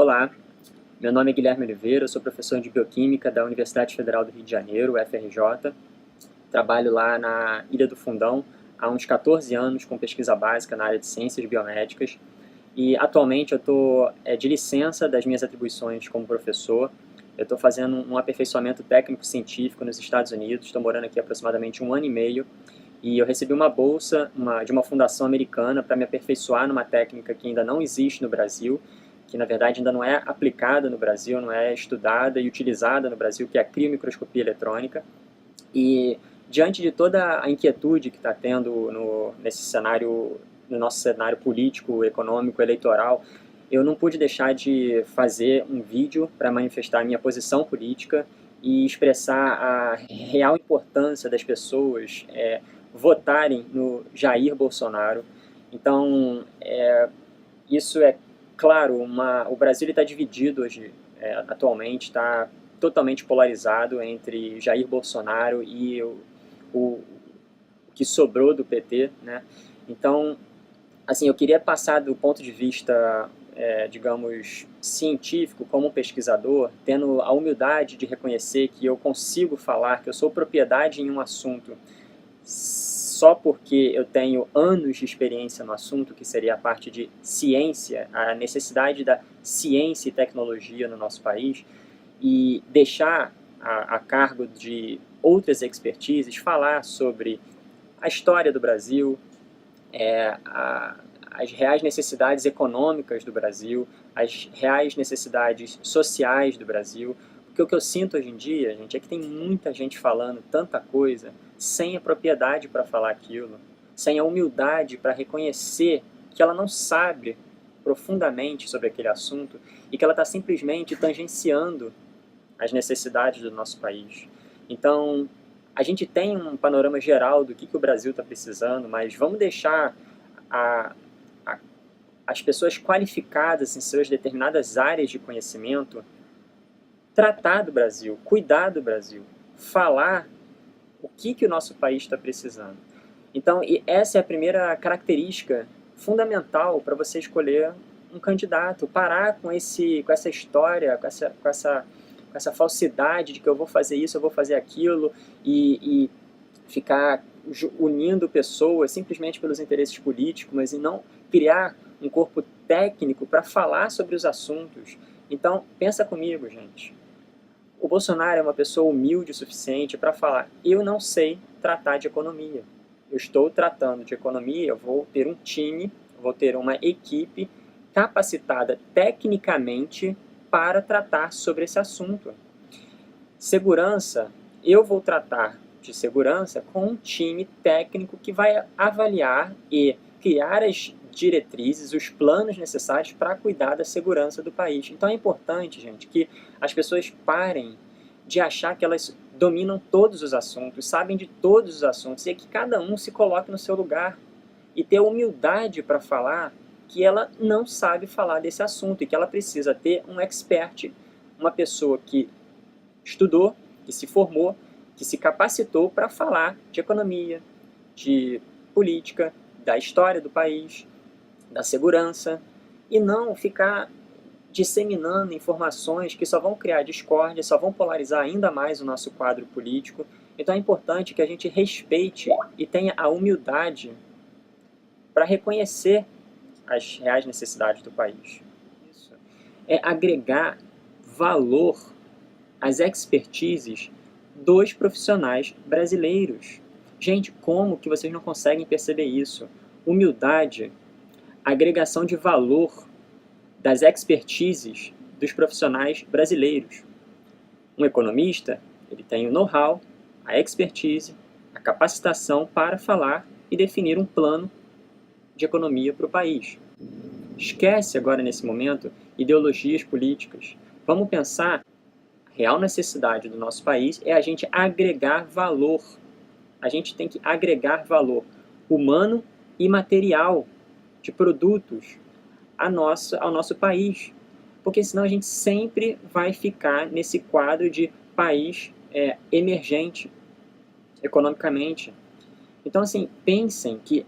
Olá, meu nome é Guilherme Oliveira, eu sou professor de Bioquímica da Universidade Federal do Rio de Janeiro, UFRJ. Trabalho lá na Ilha do Fundão há uns 14 anos com pesquisa básica na área de ciências biomédicas e atualmente eu estou de licença das minhas atribuições como professor. Eu estou fazendo um aperfeiçoamento técnico-científico nos Estados Unidos, estou morando aqui há aproximadamente 1 ano e meio e eu recebi uma bolsa de uma fundação americana para me aperfeiçoar numa técnica que ainda não existe no Brasil, que na verdade ainda não é aplicada no Brasil, não é estudada e utilizada no Brasil, que é a criomicroscopia eletrônica. E diante de toda a inquietude que está tendo nesse cenário, no nosso cenário político, econômico, eleitoral, eu não pude deixar de fazer um vídeo para manifestar a minha posição política e expressar a real importância das pessoas votarem no Jair Bolsonaro. Então, isso é claro, o Brasil está dividido hoje, atualmente, está totalmente polarizado entre Jair Bolsonaro e o que sobrou do PT, né? Então, assim, eu queria passar do ponto de vista, digamos, científico, como um pesquisador, tendo a humildade de reconhecer que eu consigo falar, que eu sou propriedade em um assunto só porque eu tenho anos de experiência no assunto, que seria a parte de ciência, a necessidade da ciência e tecnologia no nosso país, e deixar a cargo de outras expertises falar sobre a história do Brasil, as reais necessidades econômicas do Brasil, as reais necessidades sociais do Brasil. Porque o que eu sinto hoje em dia, gente, é que tem muita gente falando tanta coisa sem a propriedade para falar aquilo, sem a humildade para reconhecer que ela não sabe profundamente sobre aquele assunto e que ela está simplesmente tangenciando as necessidades do nosso país. Então, a gente tem um panorama geral do que o Brasil está precisando, mas vamos deixar a, as pessoas qualificadas em suas determinadas áreas de conhecimento tratar do Brasil, cuidar do Brasil, falar o que o nosso país está precisando. Então, essa é a primeira característica fundamental para você escolher um candidato, parar com essa história, com essa falsidade de que eu vou fazer isso, eu vou fazer aquilo, e ficar unindo pessoas simplesmente pelos interesses políticos, mas e não criar um corpo técnico para falar sobre os assuntos. Então, pensa comigo, gente. O Bolsonaro é uma pessoa humilde o suficiente para falar: eu não sei tratar de economia. Eu estou tratando de economia, eu vou ter um time, vou ter uma equipe capacitada tecnicamente para tratar sobre esse assunto. Segurança, eu vou tratar de segurança com um time técnico que vai avaliar e criar as diretrizes, os planos necessários para cuidar da segurança do país. Então é importante, gente, que as pessoas parem de achar que elas dominam todos os assuntos, sabem de todos os assuntos, e é que cada um se coloque no seu lugar e ter humildade para falar que ela não sabe falar desse assunto e que ela precisa ter um expert, uma pessoa que estudou, que se formou, que se capacitou para falar de economia, de política, da história do país, da segurança, e não ficar disseminando informações que só vão criar discórdia, só vão polarizar ainda mais o nosso quadro político. Então é importante que a gente respeite e tenha a humildade para reconhecer as reais necessidades do país. Isso é agregar valor às expertises dos profissionais brasileiros. Gente, como que vocês não conseguem perceber isso? Humildade, agregação de valor das expertises dos profissionais brasileiros. Um economista, ele tem o know-how, a expertise, a capacitação para falar e definir um plano de economia para o país. Esquece agora, nesse momento, ideologias políticas. Vamos pensar, a real necessidade do nosso país é a gente agregar valor. A gente tem que agregar valor humano e material de produtos ao nosso país. Porque senão a gente sempre vai ficar nesse quadro de país emergente economicamente. Então, assim, pensem que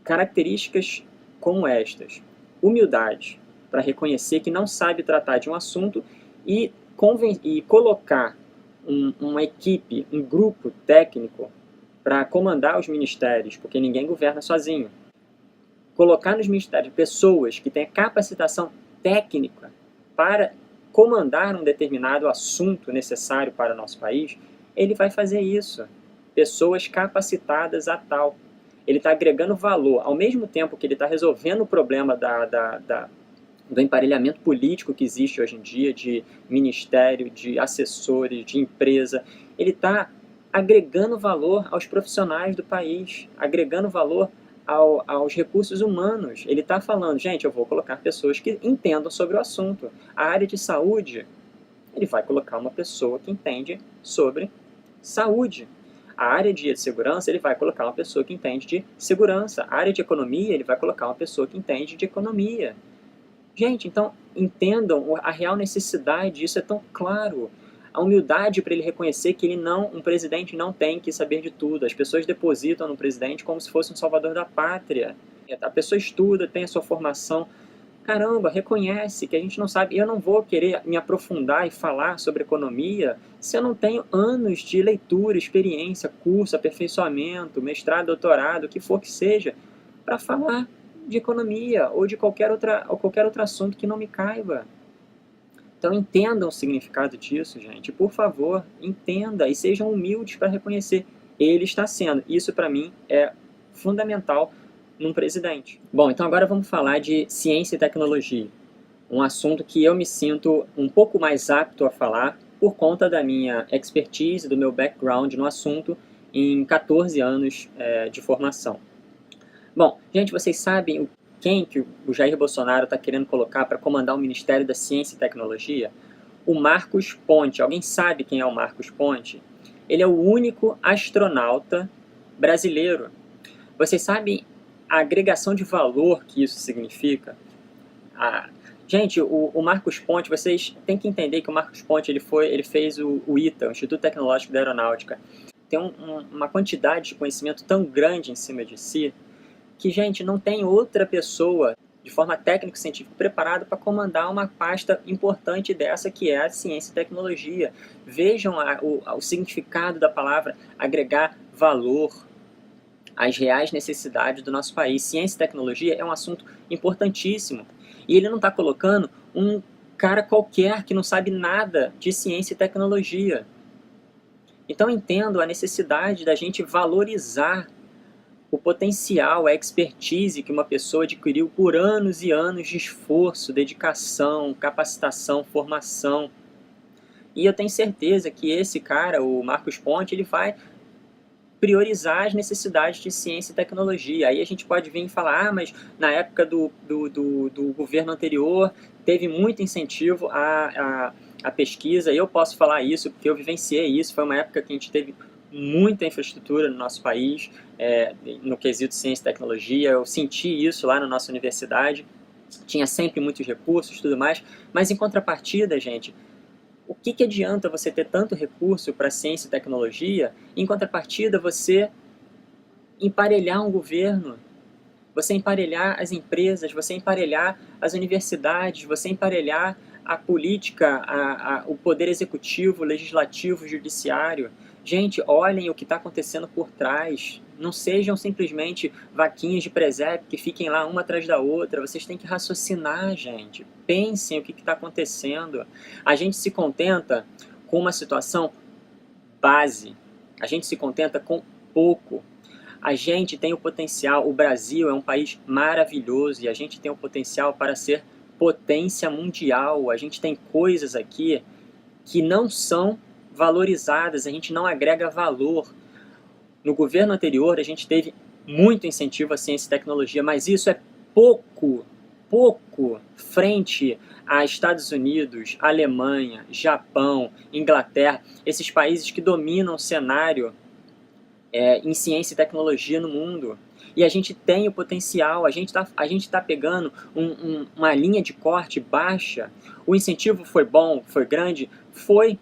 características como estas, humildade, para reconhecer que não sabe tratar de um assunto e colocar uma equipe, um grupo técnico para comandar os ministérios, porque ninguém governa sozinho. Colocar nos ministérios pessoas que têm capacitação técnica para comandar um determinado assunto necessário para o nosso país, ele vai fazer isso. Pessoas capacitadas a tal. Ele está agregando valor, ao mesmo tempo que ele está resolvendo o problema do emparelhamento político que existe hoje em dia, de ministério, de assessores, de empresa. Ele está agregando valor aos profissionais do país, agregando valor aos recursos humanos. Ele está falando, gente, eu vou colocar pessoas que entendam sobre o assunto. A área de saúde, ele vai colocar uma pessoa que entende sobre saúde. A área de segurança, ele vai colocar uma pessoa que entende de segurança. A área de economia, ele vai colocar uma pessoa que entende de economia. Gente, então, entendam a real necessidade, isso é tão claro. A humildade para ele reconhecer que um presidente não tem que saber de tudo. As pessoas depositam no presidente como se fosse um salvador da pátria. A pessoa estuda, tem a sua formação. Caramba, reconhece que a gente não sabe. Eu não vou querer me aprofundar e falar sobre economia se eu não tenho anos de leitura, experiência, curso, aperfeiçoamento, mestrado, doutorado, o que for que seja, para falar de economia ou de qualquer outro assunto que não me caiba. Então entendam o significado disso, gente. Por favor, entenda e sejam humildes para reconhecer. Ele está sendo. Isso, para mim, é fundamental num presidente. Bom, então agora vamos falar de ciência e tecnologia. Um assunto que eu me sinto um pouco mais apto a falar por conta da minha expertise, do meu background no assunto em 14 anos de formação. Bom, gente, vocês sabem quem que o Jair Bolsonaro está querendo colocar para comandar o Ministério da Ciência e Tecnologia? O Marcos Ponte. Alguém sabe quem é o Marcos Ponte? Ele é o único astronauta brasileiro. Vocês sabem a agregação de valor que isso significa? Gente, o Marcos Ponte, vocês têm que entender que o Marcos Ponte ele fez o ITA, o Instituto Tecnológico da Aeronáutica. Tem uma quantidade de conhecimento tão grande em cima de si que, gente, não tem outra pessoa de forma técnico-científica preparada para comandar uma pasta importante dessa que é a ciência e tecnologia. Vejam o significado da palavra agregar valor às reais necessidades do nosso país. Ciência e tecnologia é um assunto importantíssimo. E ele não está colocando um cara qualquer que não sabe nada de ciência e tecnologia. Então entendo a necessidade da gente valorizar o potencial, a expertise que uma pessoa adquiriu por anos e anos de esforço, dedicação, capacitação, formação. E eu tenho certeza que esse cara, o Marcos Ponte, ele vai priorizar as necessidades de ciência e tecnologia. Aí a gente pode vir e falar, mas na época do governo anterior teve muito incentivo à pesquisa. Eu posso falar isso porque eu vivenciei isso. Foi uma época que a gente teve muita infraestrutura no nosso país, no quesito ciência e tecnologia. Eu senti isso lá na nossa universidade. Tinha sempre muitos recursos e tudo mais. Mas em contrapartida, gente, o que adianta você ter tanto recurso para ciência e tecnologia, em contrapartida você emparelhar um governo, você emparelhar as empresas, você emparelhar as universidades, você emparelhar a política, o poder executivo, legislativo, judiciário. Gente, olhem o que está acontecendo por trás. Não sejam simplesmente vaquinhas de presépio que fiquem lá uma atrás da outra. Vocês têm que raciocinar, gente. Pensem o que está acontecendo. A gente se contenta com uma situação base. A gente se contenta com pouco. A gente tem o potencial, o Brasil é um país maravilhoso e a gente tem o potencial para ser potência mundial. A gente tem coisas aqui que não são valorizadas, a gente não agrega valor. No governo anterior a gente teve muito incentivo à ciência e tecnologia, mas isso é pouco frente a Estados Unidos, Alemanha, Japão, Inglaterra, esses países que dominam o cenário em ciência e tecnologia no mundo. E a gente tem o potencial, a gente tá pegando uma linha de corte baixa. O incentivo foi bom, foi grande? Foi,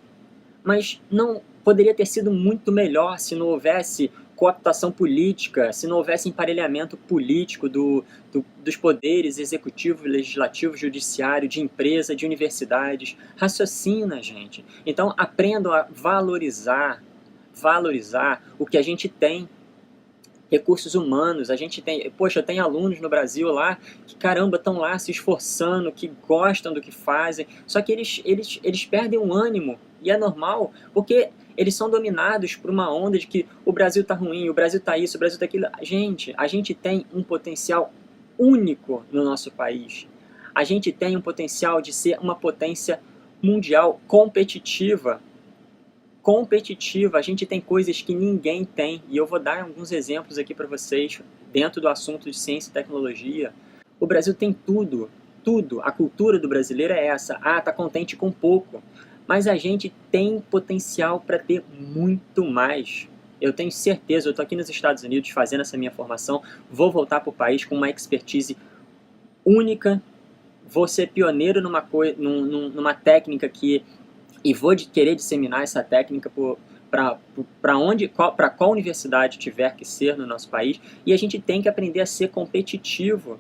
mas não poderia ter sido muito melhor se não houvesse cooptação política, se não houvesse emparelhamento político dos poderes executivo, legislativo, judiciário, de empresa, de universidades. Raciocina, gente. Então, aprendam a valorizar o que a gente tem. Recursos humanos, a gente tem, poxa, tem alunos no Brasil lá que, caramba, estão lá se esforçando, que gostam do que fazem, só que eles perdem o ânimo, e é normal, porque eles são dominados por uma onda de que o Brasil tá ruim, o Brasil tá isso, o Brasil tá aquilo. Gente, a gente tem um potencial único no nosso país. A gente tem um potencial de ser uma potência mundial competitiva. A gente tem coisas que ninguém tem, e eu vou dar alguns exemplos aqui para vocês, dentro do assunto de ciência e tecnologia. O Brasil tem tudo, a cultura do brasileiro é essa, tá contente com pouco, mas a gente tem potencial para ter muito mais. Eu tenho certeza, eu estou aqui nos Estados Unidos fazendo essa minha formação, vou voltar para o país com uma expertise única, vou ser pioneiro numa técnica e vou querer disseminar essa técnica para qual universidade tiver que ser no nosso país, e a gente tem que aprender a ser competitivo.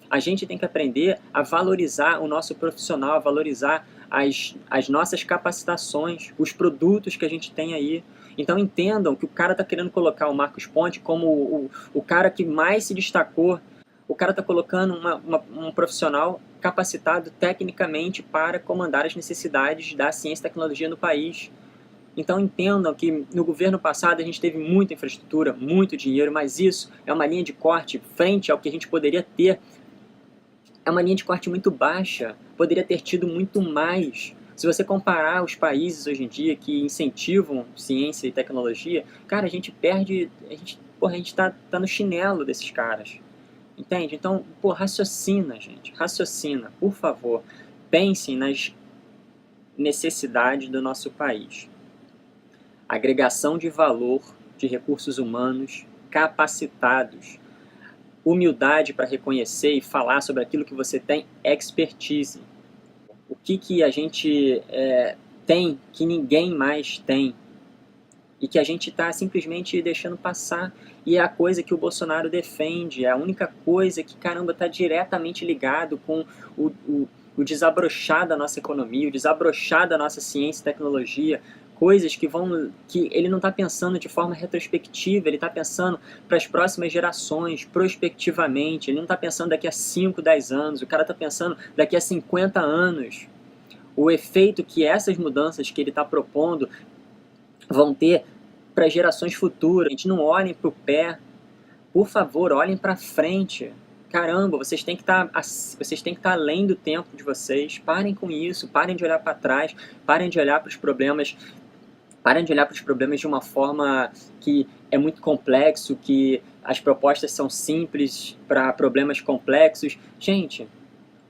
A gente tem que aprender a valorizar o nosso profissional, a valorizar as nossas capacitações, os produtos que a gente tem aí. Então entendam que o cara está querendo colocar o Marcos Ponte como o cara que mais se destacou. O cara está colocando um profissional capacitado tecnicamente para comandar as necessidades da ciência e tecnologia no país. Então entendam que no governo passado a gente teve muita infraestrutura, muito dinheiro, mas isso é uma linha de corte frente ao que a gente poderia ter. É uma linha de corte muito baixa, poderia ter tido muito mais. Se você comparar os países hoje em dia que incentivam ciência e tecnologia, cara, a gente perde, a gente tá no chinelo desses caras. Entende? Então, raciocina, gente. Raciocina, por favor. Pensem nas necessidades do nosso país. Agregação de valor de recursos humanos capacitados. Humildade para reconhecer e falar sobre aquilo que você tem. Expertise. O que a gente tem que ninguém mais tem. E que a gente está simplesmente deixando passar. E é a coisa que o Bolsonaro defende, é a única coisa que, caramba, está diretamente ligado com o desabrochar da nossa economia, o desabrochar da nossa ciência e tecnologia, coisas que ele não está pensando de forma retrospectiva, ele está pensando para as próximas gerações, prospectivamente, ele não está pensando daqui a 5, 10 anos, o cara está pensando daqui a 50 anos. O efeito que essas mudanças que ele está propondo vão ter para gerações futuras. A gente não olhem para o pé, por favor, olhem para frente. Caramba, vocês têm que estar além do tempo de vocês. Parem com isso, parem de olhar para trás, parem de olhar para os problemas, de uma forma que é muito complexo, que as propostas são simples para problemas complexos. Gente,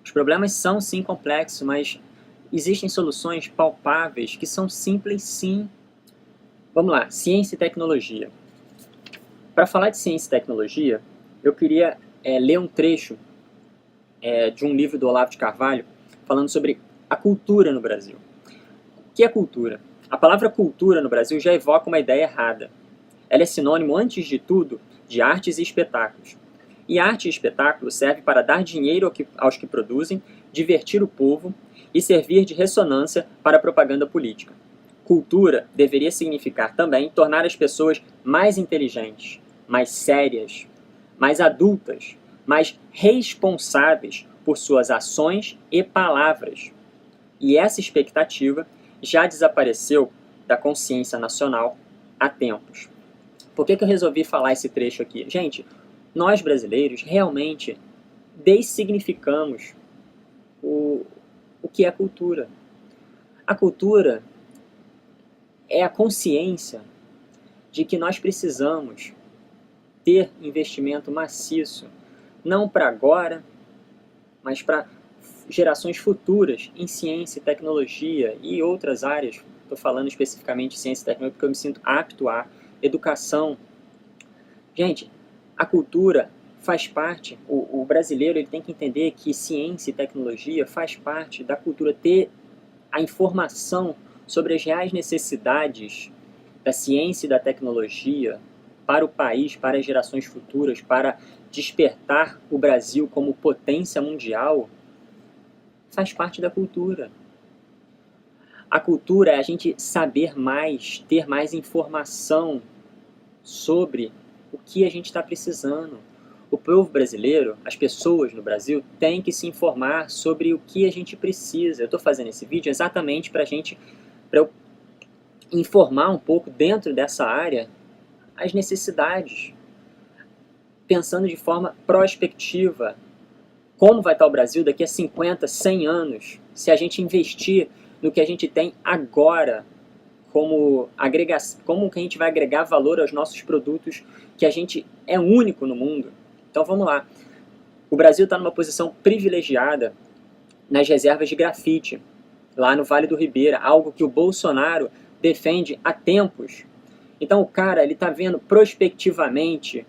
os problemas são sim complexos, mas existem soluções palpáveis que são simples sim. Vamos lá, ciência e tecnologia. Para falar de ciência e tecnologia, eu queria ler um trecho de um livro do Olavo de Carvalho falando sobre a cultura no Brasil. O que é cultura? A palavra cultura no Brasil já evoca uma ideia errada. Ela é sinônimo, antes de tudo, de artes e espetáculos. E arte e espetáculo serve para dar dinheiro aos que produzem, divertir o povo e servir de ressonância para a propaganda política. Cultura deveria significar também tornar as pessoas mais inteligentes, mais sérias, mais adultas, mais responsáveis por suas ações e palavras. E essa expectativa já desapareceu da consciência nacional há tempos. Por que eu resolvi falar esse trecho aqui? Gente, nós brasileiros realmente dessignificamos o que é cultura. A cultura é a consciência de que nós precisamos ter investimento maciço, não para agora, mas para gerações futuras em ciência e tecnologia e outras áreas. Estou falando especificamente de ciência e tecnologia porque eu me sinto apto a educação. Gente, a cultura faz parte, o brasileiro ele tem que entender que ciência e tecnologia faz parte da cultura, ter a informação sobre as reais necessidades da ciência e da tecnologia para o país, para as gerações futuras, para despertar o Brasil como potência mundial, faz parte da cultura. A cultura é a gente saber mais, ter mais informação sobre o que a gente está precisando. O povo brasileiro, as pessoas no Brasil, têm que se informar sobre o que a gente precisa. Eu estou fazendo esse vídeo exatamente para eu informar um pouco dentro dessa área as necessidades, pensando de forma prospectiva. Como vai estar o Brasil daqui a 50, 100 anos, se a gente investir no que a gente tem agora, como que a gente vai agregar valor aos nossos produtos, que a gente é único no mundo. Então vamos lá. O Brasil está numa posição privilegiada nas reservas de grafite, lá no Vale do Ribeira, algo que o Bolsonaro defende há tempos. Então o cara está vendo prospectivamente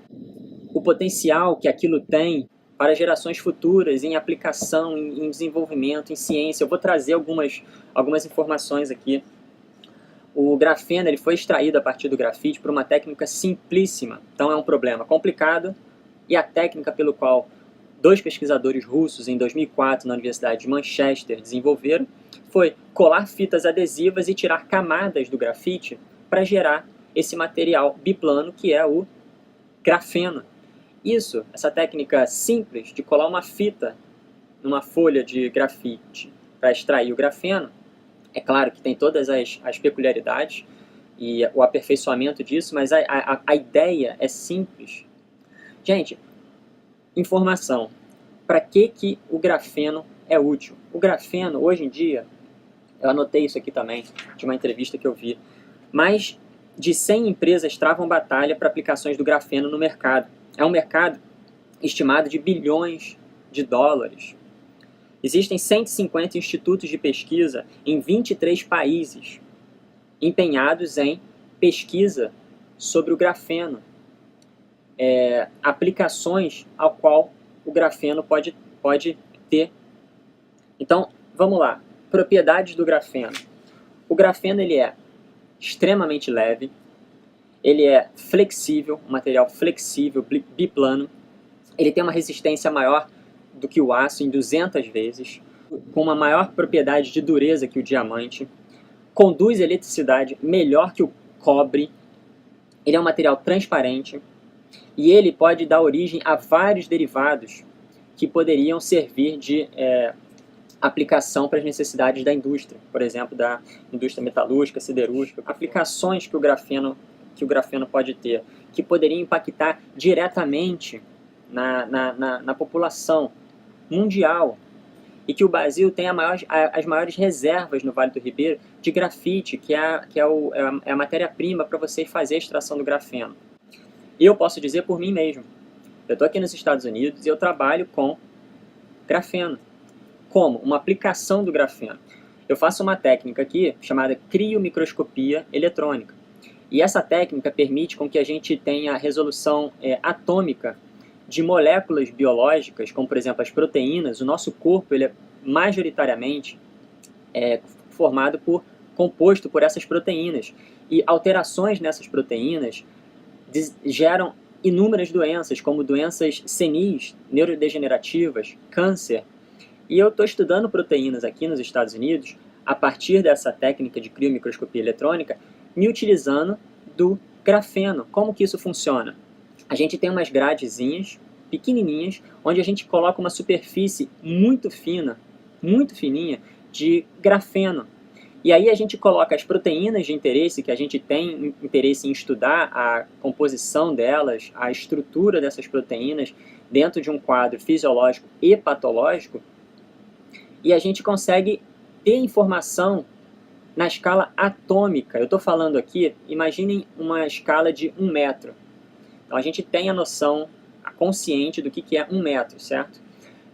o potencial que aquilo tem para gerações futuras em aplicação, em desenvolvimento, em ciência. Eu vou trazer algumas informações aqui. O grafeno ele foi extraído a partir do grafite por uma técnica simplíssima. Então é um problema complicado, e a técnica pelo qual 2 pesquisadores russos em 2004 na Universidade de Manchester desenvolveram foi colar fitas adesivas e tirar camadas do grafite para gerar esse material biplano que é o grafeno. Essa técnica simples de colar uma fita numa folha de grafite para extrair o grafeno, é claro que tem todas as peculiaridades e o aperfeiçoamento disso, mas a ideia é simples. Gente, informação. Para que o grafeno é útil? O grafeno, hoje em dia, eu anotei isso aqui também, de uma entrevista que eu vi, mais de 100 empresas travam batalha para aplicações do grafeno no mercado. É um mercado estimado de bilhões de dólares. Existem 150 institutos de pesquisa em 23 países empenhados em pesquisa sobre o grafeno, aplicações ao qual o grafeno pode ter. Então, vamos lá. Propriedades do grafeno. O grafeno ele é extremamente leve, ele é flexível, um material flexível, biplano, ele tem uma resistência maior do que o aço em 200 vezes, com uma maior propriedade de dureza que o diamante, conduz eletricidade melhor que o cobre, ele é um material transparente e ele pode dar origem a vários derivados que poderiam servir de aplicação para as necessidades da indústria, por exemplo, da indústria metalúrgica, siderúrgica, aplicações que o grafeno pode ter, que poderiam impactar diretamente na população mundial, e que o Brasil tem as maiores reservas no Vale do Ribeira de grafite, que é a matéria-prima para você fazer a extração do grafeno. E eu posso dizer por mim mesmo, eu estou aqui nos Estados Unidos e eu trabalho com grafeno. Como? Uma aplicação do grafeno. Eu faço uma técnica aqui chamada criomicroscopia eletrônica. E essa técnica permite com que a gente tenha a resolução atômica de moléculas biológicas, como por exemplo as proteínas. O nosso corpo ele é majoritariamente composto por essas proteínas. E alterações nessas proteínas geram inúmeras doenças, como doenças senis, neurodegenerativas, câncer. E eu estou estudando proteínas aqui nos Estados Unidos, a partir dessa técnica de criomicroscopia eletrônica, me utilizando do grafeno. Como que isso funciona? A gente tem umas gradezinhas, pequenininhas, onde a gente coloca uma superfície muito fina, muito fininha, de grafeno. E aí a gente coloca as proteínas de interesse, que a gente tem interesse em estudar a composição delas, a estrutura dessas proteínas, dentro de um quadro fisiológico e patológico, e a gente consegue ter informação na escala atômica. Eu estou falando aqui, imaginem uma escala de 1 metro. Então a gente tem a noção consciente do que é 1 metro, certo?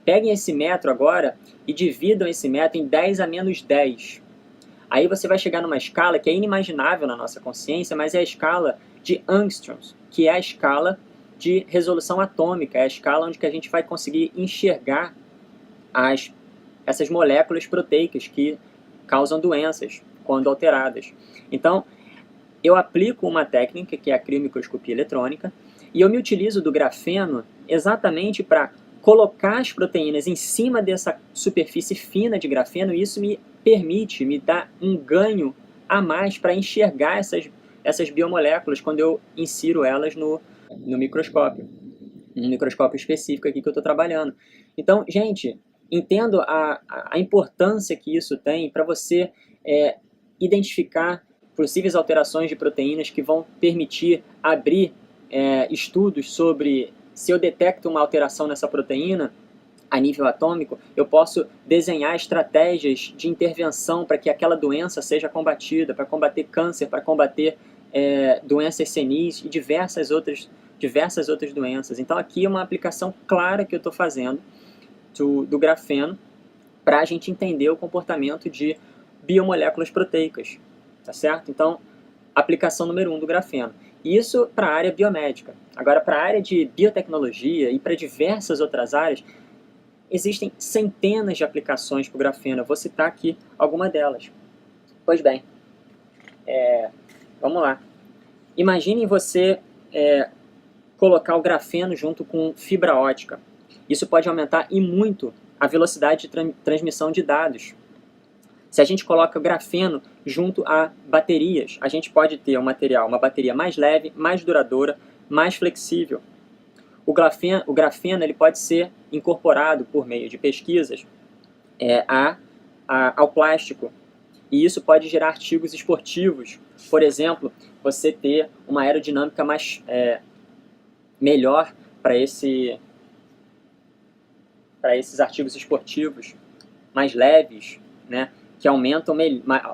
Peguem esse metro agora e dividam esse metro em 10 a menos 10. Aí você vai chegar numa escala que é inimaginável na nossa consciência, mas é a escala de angstroms, que é a escala de resolução atômica, é a escala onde que a gente vai conseguir enxergar essas moléculas proteicas que causam doenças quando alteradas. Então, eu aplico uma técnica que é a criomicroscopia eletrônica e eu me utilizo do grafeno exatamente para colocar as proteínas em cima dessa superfície fina de grafeno, e isso me permite, me dá um ganho a mais para enxergar essas biomoléculas quando eu insiro elas no microscópio, um microscópio específico aqui que eu estou trabalhando. Então, gente, entendo a importância que isso tem para você identificar possíveis alterações de proteínas que vão permitir abrir estudos sobre se eu detecto uma alteração nessa proteína a nível atômico, eu posso desenhar estratégias de intervenção para que aquela doença seja combatida, para combater câncer, para combater doenças senis e diversas outras doenças. Então aqui é uma aplicação clara que eu estou fazendo do grafeno para a gente entender o comportamento de biomoléculas proteicas, tá certo? Então, aplicação número 1 do grafeno. Isso para a área biomédica. Agora, para a área de biotecnologia e para diversas outras áreas, existem centenas de aplicações para o grafeno. Eu vou citar aqui alguma delas. Pois bem, vamos lá. Imagine você colocar o grafeno junto com fibra ótica. Isso pode aumentar e muito a velocidade de transmissão de dados. Se a gente coloca o grafeno junto a baterias, a gente pode ter uma bateria mais leve, mais duradoura, mais flexível. O grafeno ele pode ser incorporado por meio de pesquisas ao plástico. E isso pode gerar artigos esportivos. Por exemplo, você ter uma aerodinâmica melhor para esses artigos esportivos, mais leves, né? Que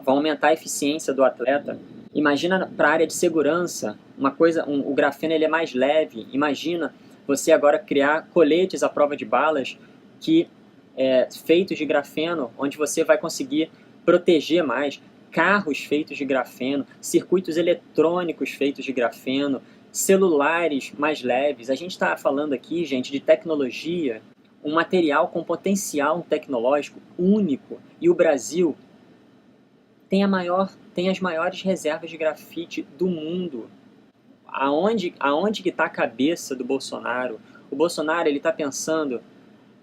vão aumentar a eficiência do atleta. Imagina para a área de segurança, o grafeno ele é mais leve. Imagina você agora criar coletes à prova de balas feitos de grafeno, onde você vai conseguir proteger mais, carros feitos de grafeno, circuitos eletrônicos feitos de grafeno, celulares mais leves. A gente está falando aqui, gente, de tecnologia, um material com potencial tecnológico único, e o Brasil tem as maiores reservas de grafite do mundo. Aonde que está a cabeça do Bolsonaro? O Bolsonaro está pensando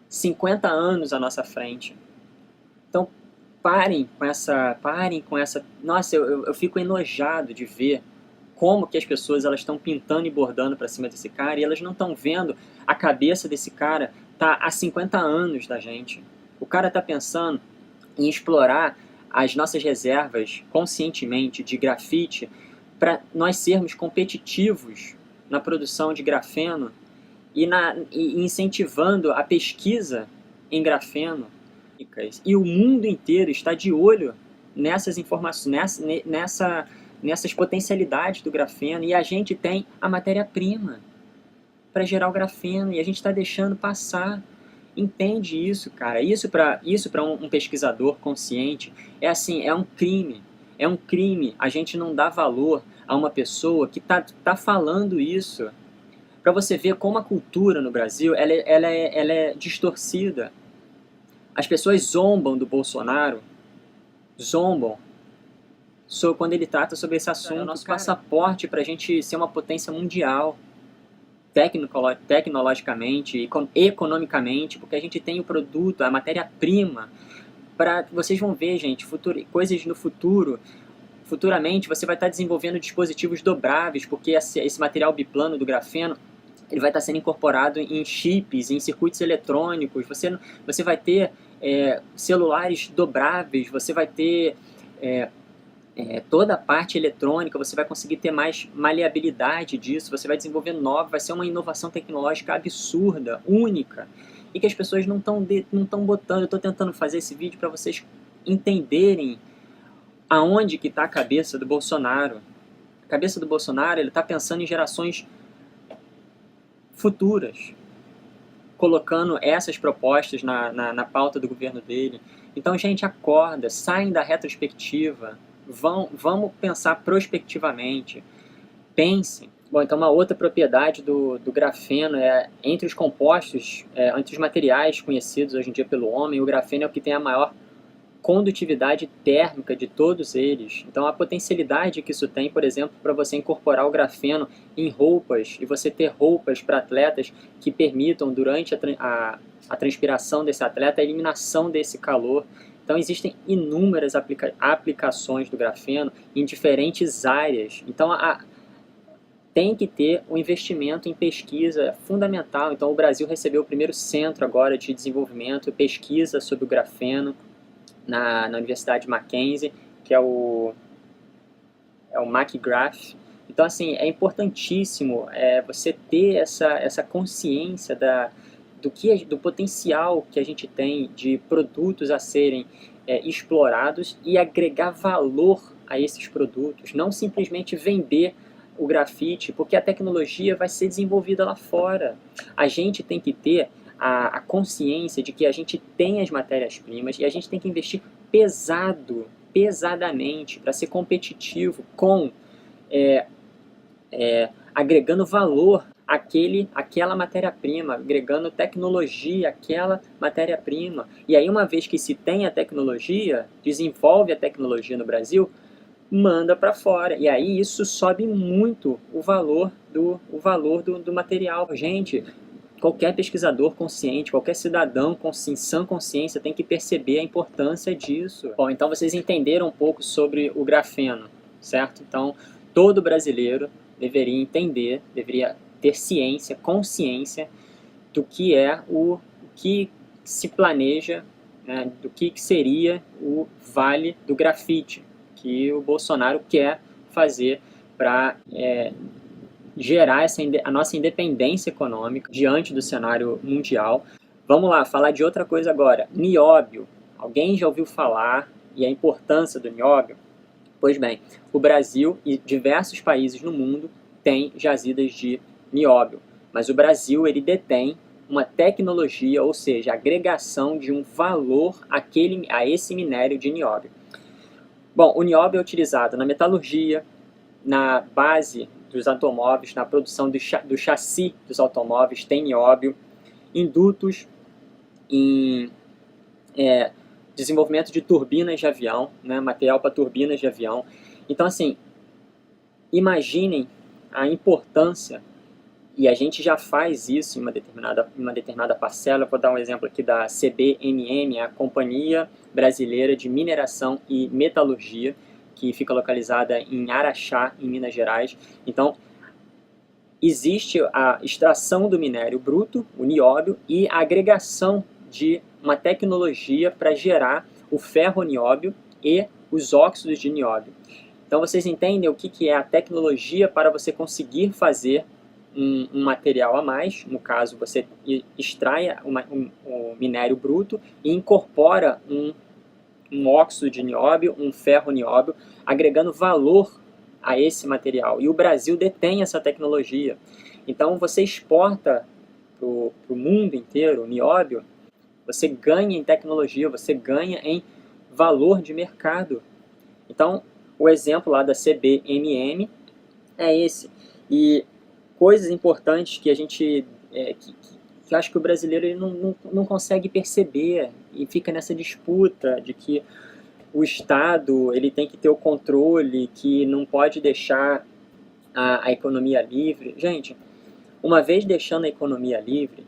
50 anos à nossa frente. Então parem com essa... Nossa, eu fico enojado de ver como que as pessoas estão pintando e bordando para cima desse cara, e elas não estão vendo a cabeça desse cara tá há 50 anos da gente. O cara está pensando em explorar as nossas reservas conscientemente de grafite para nós sermos competitivos na produção de grafeno e incentivando a pesquisa em grafeno. E o mundo inteiro está de olho nessas informações, nessas potencialidades do grafeno, e a gente tem a matéria-prima para gerar o grafeno, e a gente está deixando passar. Entende isso, cara? Isso para um pesquisador consciente é um crime. É um crime a gente não dar valor a uma pessoa que tá falando isso. Para você ver como a cultura no Brasil ela é distorcida. As pessoas zombam do Bolsonaro, quando ele trata sobre esse assunto. É o nosso passaporte para a gente ser uma potência mundial, tecnologicamente e economicamente, porque a gente tem o produto, a matéria-prima. Vocês vão ver, gente, coisas no futuro. Futuramente você vai estar desenvolvendo dispositivos dobráveis, porque esse material biplano do grafeno ele vai estar sendo incorporado em chips, em circuitos eletrônicos. Você vai ter celulares dobráveis, você vai ter toda a parte eletrônica, você vai conseguir ter mais maleabilidade disso, você vai desenvolver vai ser uma inovação tecnológica absurda, única, e que as pessoas não estão botando. Eu estou tentando fazer esse vídeo para vocês entenderem aonde que está a cabeça do Bolsonaro. A cabeça do Bolsonaro, ele está pensando em gerações futuras, colocando essas propostas na pauta do governo dele. Então, gente, acorda, saem da retrospectiva, vamos pensar prospectivamente, pensem. Bom, então uma outra propriedade do grafeno entre os compostos, entre os materiais conhecidos hoje em dia pelo homem, o grafeno é o que tem a maior condutividade térmica de todos eles. Então a potencialidade que isso tem, por exemplo, para você incorporar o grafeno em roupas e você ter roupas para atletas que permitam, durante a transpiração desse atleta, a eliminação desse calor. Então existem inúmeras aplicações do grafeno em diferentes áreas. Então tem que ter um investimento em pesquisa fundamental. Então o Brasil recebeu o primeiro centro agora de desenvolvimento e pesquisa sobre o grafeno na Universidade Mackenzie, que é o MacGraph. Então, assim, é importantíssimo você ter essa consciência do potencial que a gente tem de produtos a serem explorados e agregar valor a esses produtos, não simplesmente vender o grafite, porque a tecnologia vai ser desenvolvida lá fora. A gente tem que ter a consciência de que a gente tem as matérias-primas e a gente tem que investir pesadamente para ser competitivo agregando valor àquela matéria-prima, agregando tecnologia àquela matéria-prima. E aí, uma vez que se tem a tecnologia, desenvolve a tecnologia no Brasil, manda para fora. E aí isso sobe muito o valor do material. Gente, qualquer pesquisador consciente, qualquer cidadão com sã consciência tem que perceber a importância disso. Bom, então vocês entenderam um pouco sobre o grafeno, certo? Então, todo brasileiro deveria entender, deveria ter ciência, consciência do que o que se planeja, né, do que seria o Vale do Grafite, que o Bolsonaro quer fazer para gerar a nossa independência econômica diante do cenário mundial. Vamos lá, falar de outra coisa agora. Nióbio. Alguém já ouviu falar e a importância do nióbio? Pois bem, o Brasil e diversos países no mundo têm jazidas de nióbio, mas o Brasil ele detém uma tecnologia, ou seja, a agregação de um valor a esse minério de nióbio. Bom, o nióbio é utilizado na metalurgia, na base dos automóveis, na produção do chassi dos automóveis tem nióbio, em dutos, em desenvolvimento de turbinas de avião, né, material para turbinas de avião. Então, assim, imaginem a importância, e a gente já faz isso em uma determinada parcela. Vou dar um exemplo aqui da CBMM, a Companhia Brasileira de Mineração e Metalurgia, que fica localizada em Araxá, em Minas Gerais. Então, existe a extração do minério bruto, o nióbio, e a agregação de uma tecnologia para gerar o ferronióbio e os óxidos de nióbio. Então, vocês entendem o que é a tecnologia para você conseguir fazer um material a mais. No caso, você extrai um minério bruto e incorpora um óxido de nióbio, um ferronióbio, agregando valor a esse material. E o Brasil detém essa tecnologia. Então, você exporta para o mundo inteiro o nióbio, você ganha em tecnologia, você ganha em valor de mercado. Então, o exemplo lá da CBMM é esse. E coisas importantes que a gente que eu acho que o brasileiro ele não consegue perceber e fica nessa disputa de que o Estado ele tem que ter o controle, que não pode deixar a economia livre. Gente, uma vez deixando a economia livre,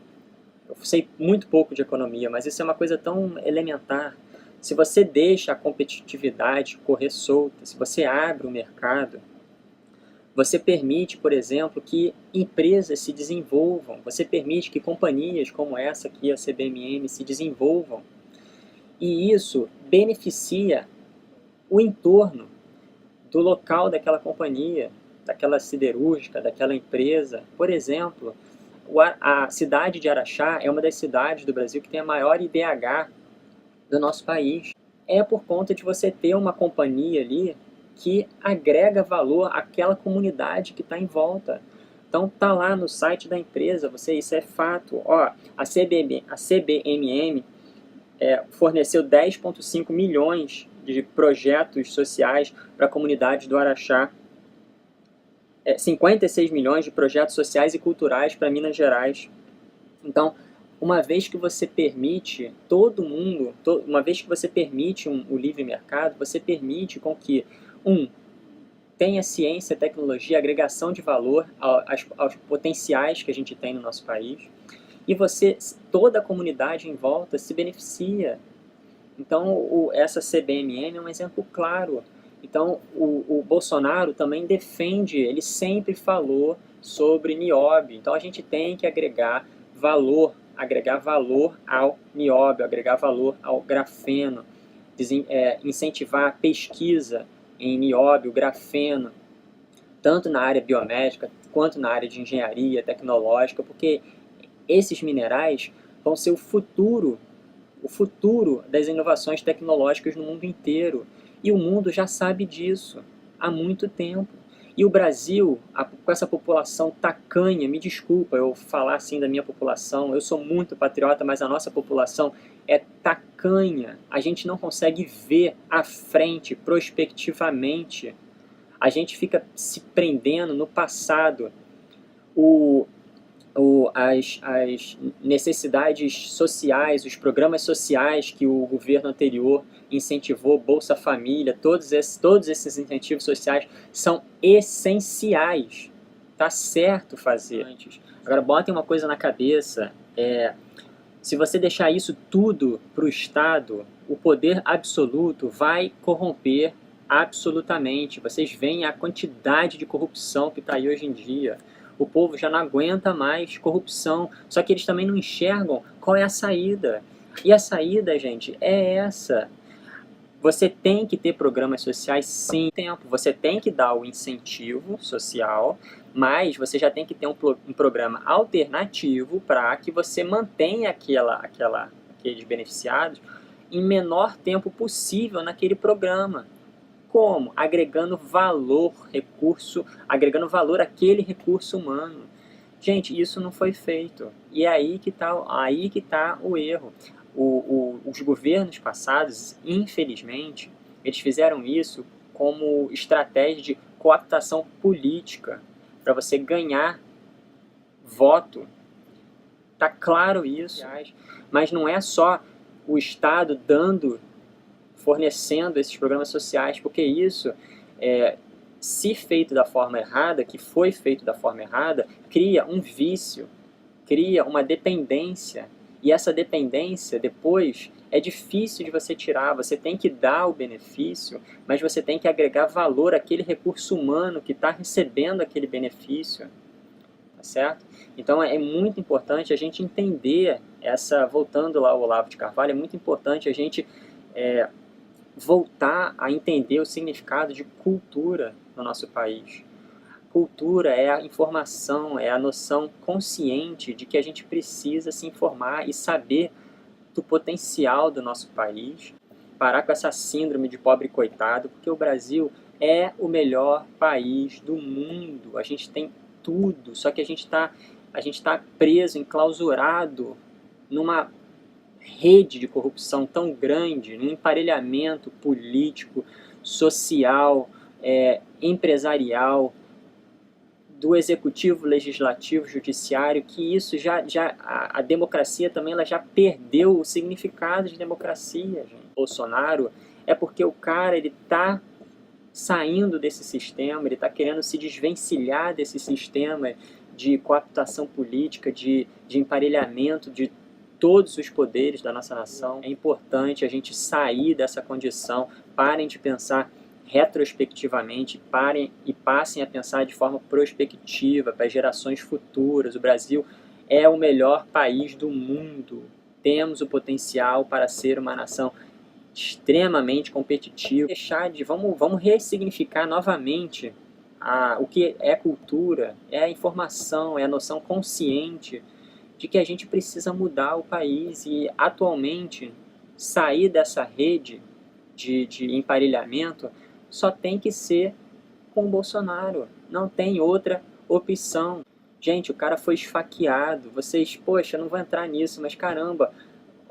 eu sei muito pouco de economia, mas isso é uma coisa tão elementar. Se você deixa a competitividade correr solta, se você abre o mercado, você permite, por exemplo, que empresas se desenvolvam, você permite que companhias como essa aqui, a CBMM, se desenvolvam. E isso beneficia o entorno do local daquela companhia, daquela siderúrgica, daquela empresa. Por exemplo, a cidade de Araxá é uma das cidades do Brasil que tem a maior IDH do nosso país. É por conta de você ter uma companhia ali que agrega valor àquela comunidade que está em volta. Então tá lá no site da empresa, isso é fato. Ó, a CBMM forneceu 10,5 milhões de projetos sociais para a comunidade do Araxá, 56 milhões de projetos sociais e culturais para Minas Gerais. Então, uma vez que você permite todo mundo, uma vez que você permite o livre mercado, você permite com que, tenha ciência, tecnologia, agregação de valor aos potenciais que a gente tem no nosso país, e toda a comunidade em volta se beneficia. Então, essa CBMM é um exemplo claro. Então, o Bolsonaro também defende, ele sempre falou sobre nióbio. Então, a gente tem que agregar valor ao nióbio, agregar valor ao grafeno, incentivar a pesquisa em nióbio, grafeno, tanto na área biomédica quanto na área de engenharia tecnológica, porque esses minerais vão ser o futuro das inovações tecnológicas no mundo inteiro. E o mundo já sabe disso há muito tempo. E o Brasil, com essa população tacanha, me desculpa eu falar assim da minha população, eu sou muito patriota, mas a nossa população é tacanha. A gente não consegue ver à frente, prospectivamente. A gente fica se prendendo no passado. As necessidades sociais, os programas sociais que o governo anterior incentivou, Bolsa Família, todos esses incentivos sociais são essenciais. Tá certo fazer. Agora, botem uma coisa na cabeça, se você deixar isso tudo para o Estado, o poder absoluto vai corromper absolutamente. Vocês veem a quantidade de corrupção que está aí hoje em dia. O povo já não aguenta mais corrupção, só que eles também não enxergam qual é a saída. E a saída, gente, é essa. Você tem que ter programas sociais, sim, tempo. Você tem que dar o incentivo social, mas você já tem que ter um programa alternativo para que você mantenha aqueles beneficiados em menor tempo possível naquele programa. Como? Agregando valor àquele recurso humano. Gente, isso não foi feito. E é aí que tá o erro. Os governos passados, infelizmente, eles fizeram isso como estratégia de cooptação política, para você ganhar voto. Tá claro isso. Mas não é só o Estado fornecendo esses programas sociais, porque isso, se feito da forma errada, que foi feito da forma errada, cria um vício, cria uma dependência, e essa dependência depois é difícil de você tirar. Você tem que dar o benefício, mas você tem que agregar valor àquele recurso humano que está recebendo aquele benefício, tá certo? Então é muito importante a gente entender voltando lá ao Olavo de Carvalho, é muito importante a gente voltar a entender o significado de cultura no nosso país. Cultura é a informação, é a noção consciente de que a gente precisa se informar e saber do potencial do nosso país, parar com essa síndrome de pobre coitado, porque o Brasil é o melhor país do mundo. A gente tem tudo, só que a gente tá preso, enclausurado numa rede de corrupção tão grande, num emparelhamento político, social, empresarial, do executivo, legislativo, judiciário, que isso a democracia também ela já perdeu o significado de democracia, gente. Bolsonaro é porque o cara ele está saindo desse sistema, ele está querendo se desvencilhar desse sistema de cooptação política, de emparelhamento de todos os poderes da nossa nação. É importante a gente sair dessa condição, parem de pensar retrospectivamente, parem e passem a pensar de forma prospectiva para as gerações futuras. O Brasil é o melhor país do mundo. Temos o potencial para ser uma nação extremamente competitiva. Vamos ressignificar novamente o que é cultura, é a informação, é a noção consciente de que a gente precisa mudar o país e, atualmente, sair dessa rede de emparelhamento só tem que ser com o Bolsonaro. Não tem outra opção. Gente, o cara foi esfaqueado. Vocês, poxa, eu não vou entrar nisso, mas caramba,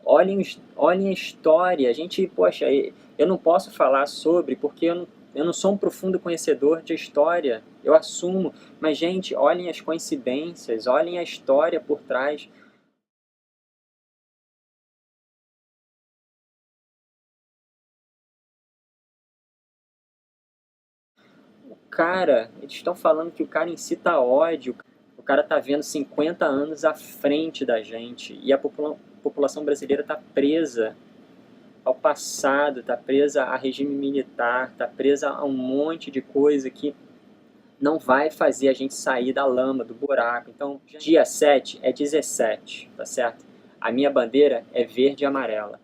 olhem a história. A gente, poxa, eu não posso falar sobre, porque eu não sou um profundo conhecedor de história, eu assumo. Mas, gente, olhem as coincidências, olhem a história por trás. cara, eles estão falando que o cara incita ódio, o cara tá vendo 50 anos à frente da gente, e a população brasileira tá presa ao passado, tá presa a regime militar, tá presa a um monte de coisa que não vai fazer a gente sair da lama, do buraco. Então, dia 7 é 17, tá certo? A minha bandeira é verde e amarela.